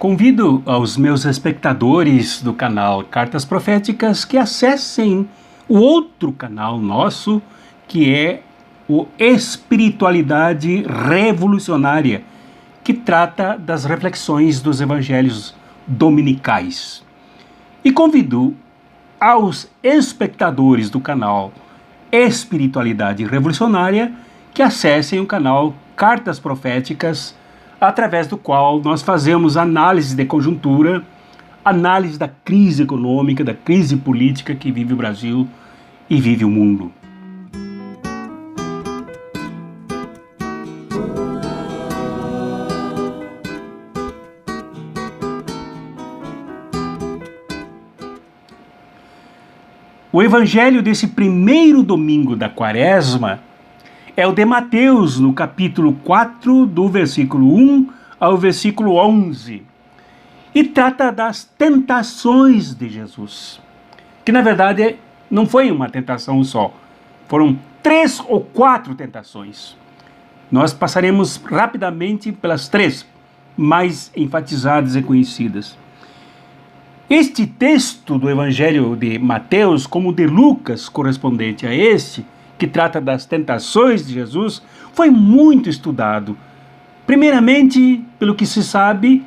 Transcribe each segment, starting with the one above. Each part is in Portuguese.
Convido aos meus espectadores do canal Cartas Proféticas que acessem o outro canal nosso, que é o Espiritualidade Revolucionária, que trata das reflexões dos evangelhos dominicais. E convido aos espectadores do canal Espiritualidade Revolucionária que acessem o canal Cartas Proféticas, através do qual nós fazemos análise de conjuntura, análise da crise econômica, da crise política que vive o Brasil e vive o mundo. O evangelho desse primeiro domingo da Quaresma é o de Mateus, no capítulo 4, do versículo 1 ao versículo 11, e trata das tentações de Jesus, que na verdade não foi uma tentação só, foram 3 ou 4 tentações. Nós passaremos rapidamente pelas 3 mais enfatizadas e conhecidas. Este texto do Evangelho de Mateus, como de Lucas, correspondente a este, que trata das tentações de Jesus, foi muito estudado. Primeiramente, pelo que se sabe,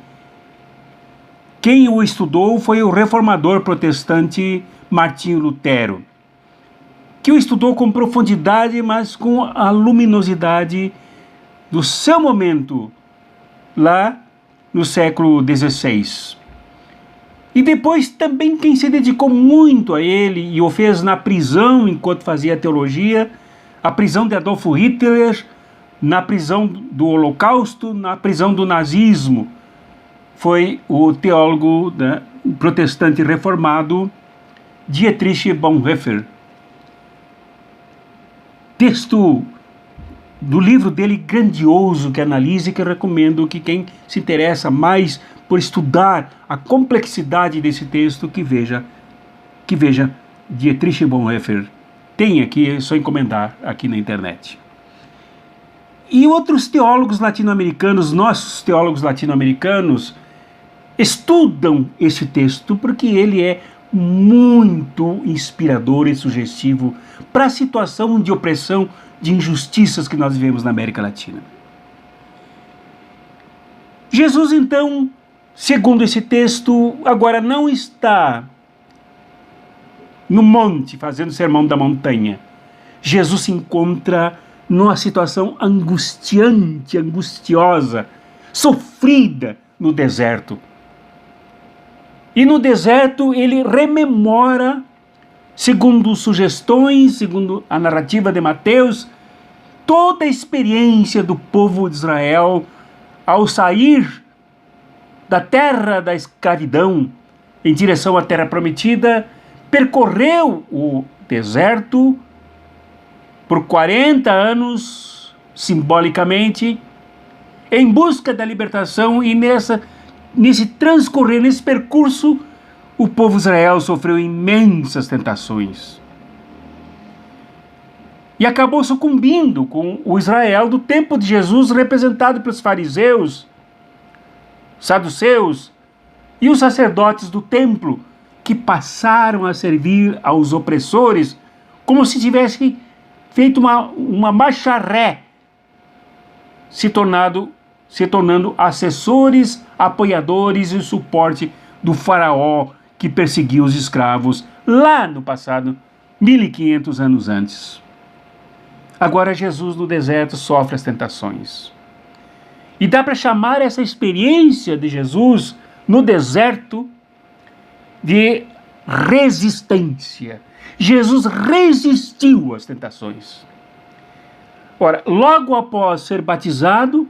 quem o estudou foi o reformador protestante Martinho Lutero, que o estudou com profundidade, mas com a luminosidade do seu momento, lá no século XVI. E depois também quem se dedicou muito a ele e o fez na prisão enquanto fazia teologia, a prisão de Adolf Hitler, na prisão do Holocausto, na prisão do nazismo, foi o teólogo protestante reformado Dietrich Bonhoeffer. Texto do livro dele grandioso que analisa e que eu recomendo que quem se interessa mais por estudar a complexidade desse texto, que veja Dietrich Bonhoeffer. Tem aqui, é só encomendar aqui na internet. E outros teólogos latino-americanos, nossos teólogos latino-americanos, estudam esse texto porque ele é muito inspirador e sugestivo para a situação de opressão, de injustiças que nós vivemos na América Latina. Jesus, então, segundo esse texto, agora não está no monte, fazendo o sermão da montanha. Jesus se encontra numa situação angustiante, angustiosa, sofrida no deserto. E no deserto ele rememora, segundo sugestões, segundo a narrativa de Mateus, toda a experiência do povo de Israel ao sair da terra da escravidão em direção à terra prometida, percorreu o deserto por 40 anos, simbolicamente, em busca da libertação, e nesse transcorrer, nesse percurso, o povo de Israel sofreu imensas tentações. E acabou sucumbindo com o Israel do tempo de Jesus, representado pelos fariseus, saduceus e os sacerdotes do templo, que passaram a servir aos opressores como se tivessem feito uma marcha ré, se tornando assessores, apoiadores e suporte do faraó que perseguiu os escravos lá no passado, 1500 anos antes. Agora Jesus no deserto sofre as tentações. E dá para chamar essa experiência de Jesus no deserto de resistência. Jesus resistiu às tentações. Ora, logo após ser batizado,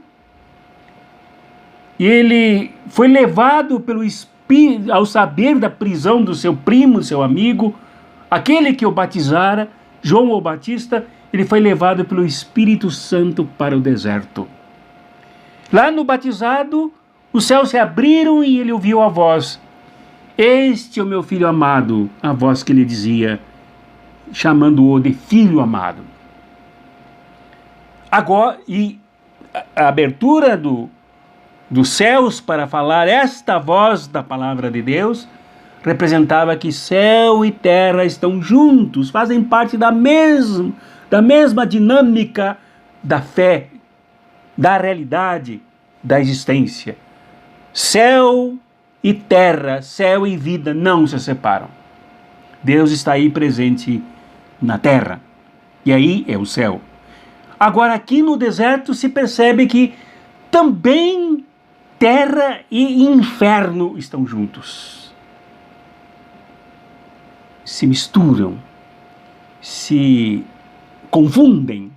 ele foi levado pelo Espírito, ao saber da prisão do seu primo, seu amigo, aquele que o batizara, João o Batista, ele foi levado pelo Espírito Santo para o deserto. Lá no batizado, os céus se abriram e ele ouviu a voz: "Este é o meu filho amado", a voz que lhe dizia, chamando-o de filho amado. Agora, e a abertura dos céus para falar esta voz da palavra de Deus, representava que céu e terra estão juntos, fazem parte da mesma dinâmica da fé, da realidade, da existência. Céu e terra, céu e vida não se separam. Deus está aí presente na terra, e aí é o céu. Agora, aqui no deserto se percebe que também terra e inferno estão juntos. Se misturam, se confundem,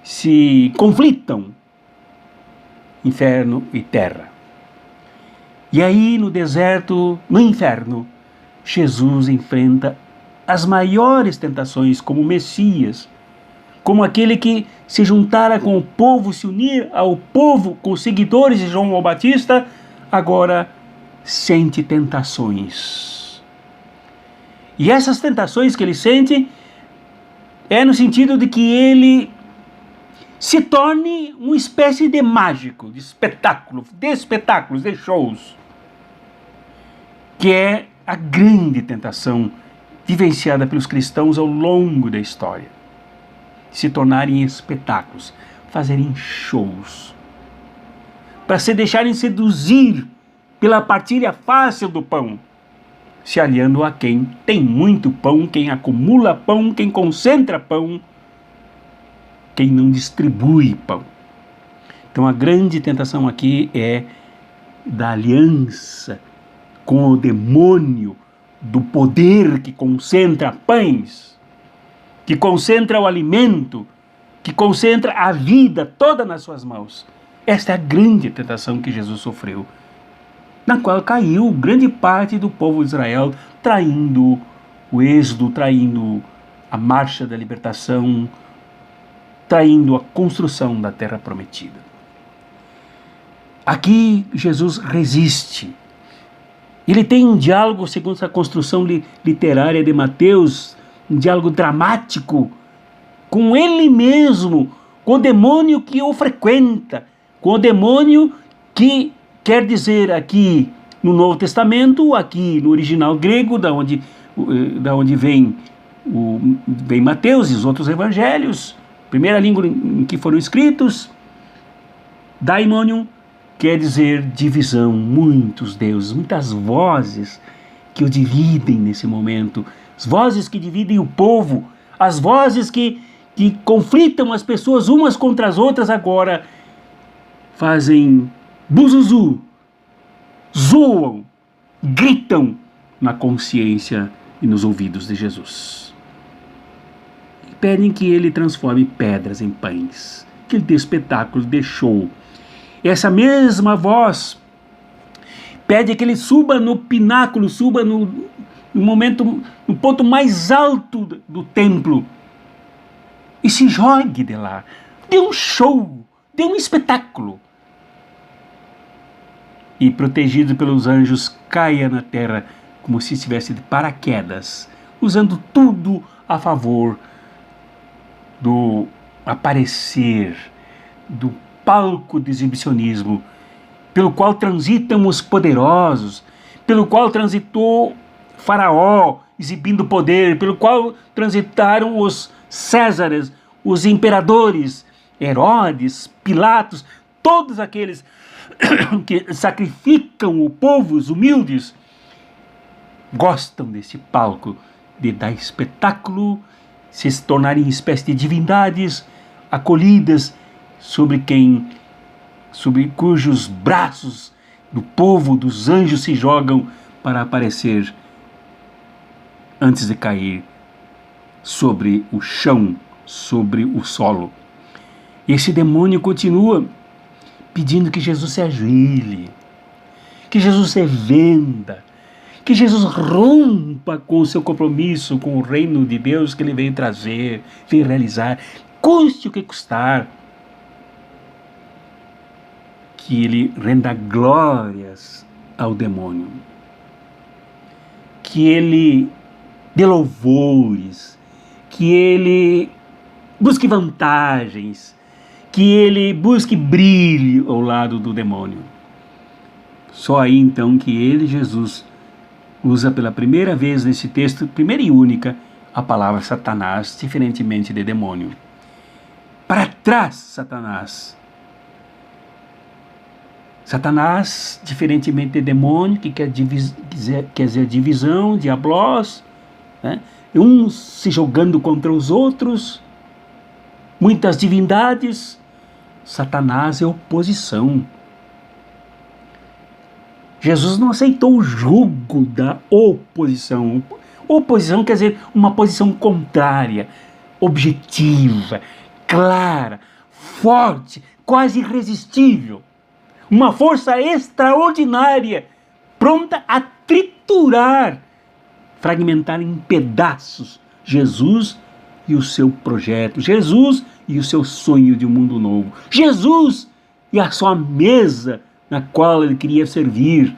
se conflitam, inferno e terra. E aí no deserto, no inferno, Jesus enfrenta as maiores tentações como Messias, como aquele que se juntara com o povo, se unir ao povo, com os seguidores de João Batista, agora sente tentações. E essas tentações que ele sente é no sentido de que ele se torne uma espécie de mágico, de espetáculos, de shows, que é a grande tentação vivenciada pelos cristãos ao longo da história. Se tornarem espetáculos, fazerem shows, para se deixarem seduzir pela partilha fácil do pão, se aliando a quem tem muito pão, quem acumula pão, quem concentra pão, quem não distribui pão. Então a grande tentação aqui é da aliança com o demônio, do poder que concentra pães, que concentra o alimento, que concentra a vida toda nas suas mãos. Esta é a grande tentação que Jesus sofreu, na qual caiu grande parte do povo de Israel, traindo o êxodo, traindo a marcha da libertação, traindo a construção da terra prometida. Aqui Jesus resiste. Ele tem um diálogo, segundo essa construção literária de Mateus, um diálogo dramático com ele mesmo, com o demônio que o frequenta, com o demônio que quer dizer aqui no Novo Testamento, aqui no original grego, da onde vem Mateus e os outros evangelhos, primeira língua em que foram escritos. Daimonion quer dizer divisão, muitos deuses, muitas vozes que o dividem nesse momento, as vozes que dividem o povo, as vozes que conflitam as pessoas umas contra as outras, agora fazem buzuzu, zoam, gritam na consciência e nos ouvidos de Jesus. E pedem que ele transforme pedras em pães, que ele dê espetáculo, dê show. Essa mesma voz pede que ele suba no pináculo, suba no ponto mais alto do templo e se jogue de lá. Dê um show, dê um espetáculo. E protegido pelos anjos, caia na terra como se estivesse de paraquedas, usando tudo a favor do aparecer, do palco de exibicionismo, pelo qual transitam os poderosos, pelo qual transitou Faraó, exibindo poder, pelo qual transitaram os Césares, os imperadores, Herodes, Pilatos, todos aqueles que sacrificam o povo, os humildes, gostam desse palco de dar espetáculo, se tornarem espécie de divindades acolhidas sobre cujos braços do povo, dos anjos se jogam para aparecer antes de cair sobre o chão, sobre o solo. Esse demônio continua pedindo que Jesus se ajoelhe, que Jesus se venda, que Jesus rompa com o seu compromisso com o reino de Deus que ele veio trazer, veio realizar, custe o que custar. Que ele renda glórias ao demônio, que ele dê louvores, que ele busque vantagens, que ele busque brilho ao lado do demônio. Só aí então que ele, Jesus, usa pela primeira vez nesse texto, primeira e única, a palavra Satanás, diferentemente de demônio. Para trás, Satanás. Satanás, diferentemente de demônio, que quer dizer divisão, diablos, né? Uns se jogando contra os outros, muitas divindades. Satanás é oposição. Jesus não aceitou o jugo da oposição. Oposição quer dizer uma posição contrária, objetiva, clara, forte, quase irresistível. Uma força extraordinária, pronta a triturar, fragmentar em pedaços Jesus e o seu projeto, Jesus e o seu sonho de um mundo novo, Jesus e a sua mesa na qual ele queria servir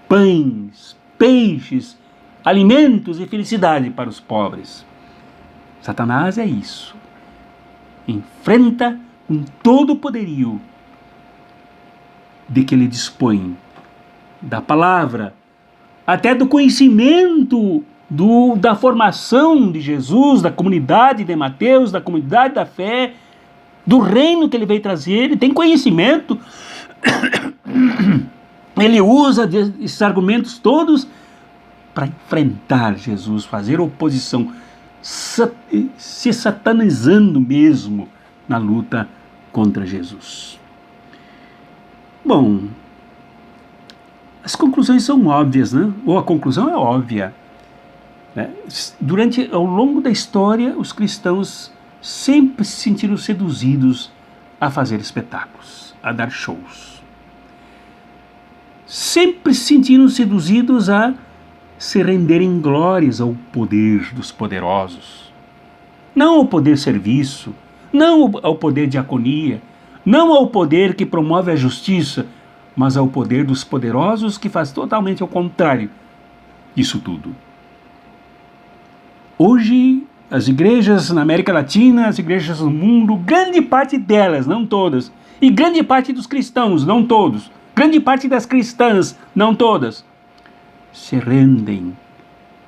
pães, peixes, alimentos e felicidade para os pobres. Satanás é isso. Enfrenta com todo o poderio de que ele dispõe, da palavra, até do conhecimento da formação de Jesus, da comunidade de Mateus, da comunidade da fé, do reino que ele veio trazer. Ele tem conhecimento. Ele usa esses argumentos todos para enfrentar Jesus, fazer oposição, se satanizando mesmo na luta contra Jesus. Bom, as conclusões são óbvias, né? Ou a conclusão é óbvia, né? Ao longo da história, os cristãos sempre se sentiram seduzidos a fazer espetáculos, a dar shows. Sempre se sentiram seduzidos a se renderem glórias ao poder dos poderosos. Não ao poder serviço, não ao poder diaconia, não ao poder que promove a justiça, mas ao poder dos poderosos que faz totalmente ao contrário disso tudo. Hoje, as igrejas na América Latina, as igrejas no mundo, grande parte delas, não todas, e grande parte dos cristãos, não todos, grande parte das cristãs, não todas, se rendem,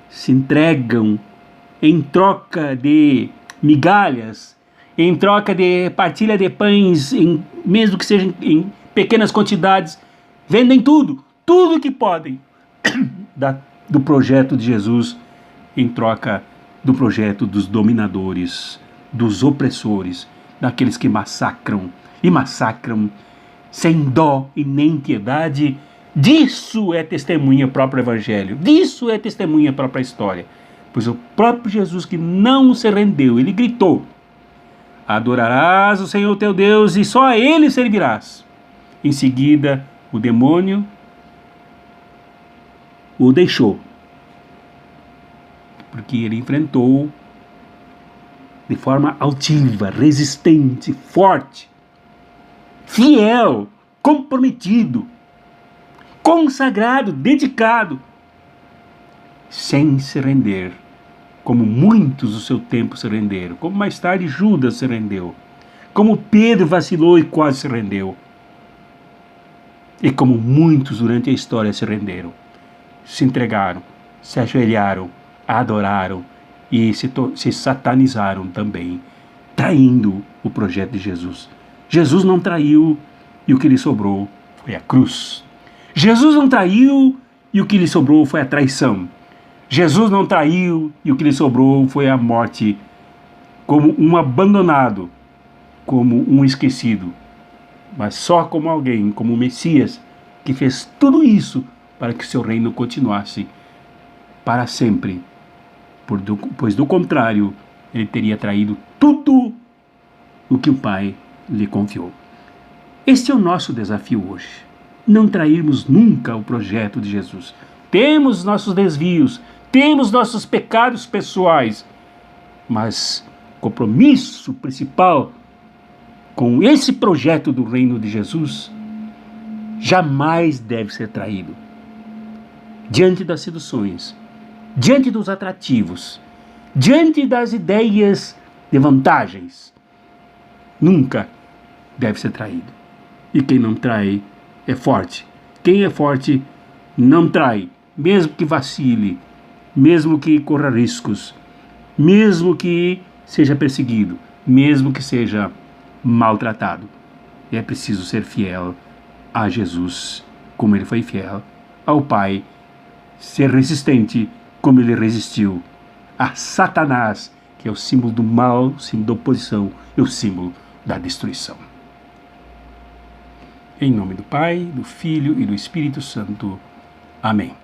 se entregam em troca de migalhas, em troca de partilha de pães, mesmo que sejam em pequenas quantidades, vendem tudo que podem do projeto de Jesus em troca do projeto dos dominadores, dos opressores, daqueles que massacram sem dó e nem piedade. Disso é testemunha o próprio Evangelho, disso é testemunha a própria história, pois o próprio Jesus, que não se rendeu, ele gritou: adorarás o Senhor teu Deus e só a ele servirás. Em seguida, o demônio o deixou, porque ele enfrentou de forma altiva, resistente, forte, fiel, comprometido, consagrado, dedicado, sem se render, como muitos do seu tempo se renderam, como mais tarde Judas se rendeu, como Pedro vacilou e quase se rendeu, e como muitos durante a história se renderam, se entregaram, se ajoelharam, adoraram e se satanizaram também, traindo o projeto de Jesus. Jesus não traiu e o que lhe sobrou foi a cruz. Jesus não traiu e o que lhe sobrou foi a traição. Jesus não traiu e o que lhe sobrou foi a morte, como um abandonado, como um esquecido, mas só como alguém, como o Messias, que fez tudo isso para que o seu reino continuasse para sempre, pois do contrário, ele teria traído tudo o que o Pai lhe confiou. Este é o nosso desafio hoje, não trairmos nunca o projeto de Jesus. Temos nossos desvios, temos nossos pecados pessoais, mas o compromisso principal com esse projeto do reino de Jesus jamais deve ser traído. Diante das seduções, diante dos atrativos, diante das ideias de vantagens, nunca deve ser traído. E quem não trai é forte, Quem é forte não trai, mesmo que vacile, mesmo que corra riscos, mesmo que seja perseguido, mesmo que seja maltratado. É preciso ser fiel a Jesus, como ele foi fiel ao Pai, ser resistente, como ele resistiu a Satanás, que é o símbolo do mal, o símbolo da oposição e o símbolo da destruição. Em nome do Pai, do Filho e do Espírito Santo. Amém.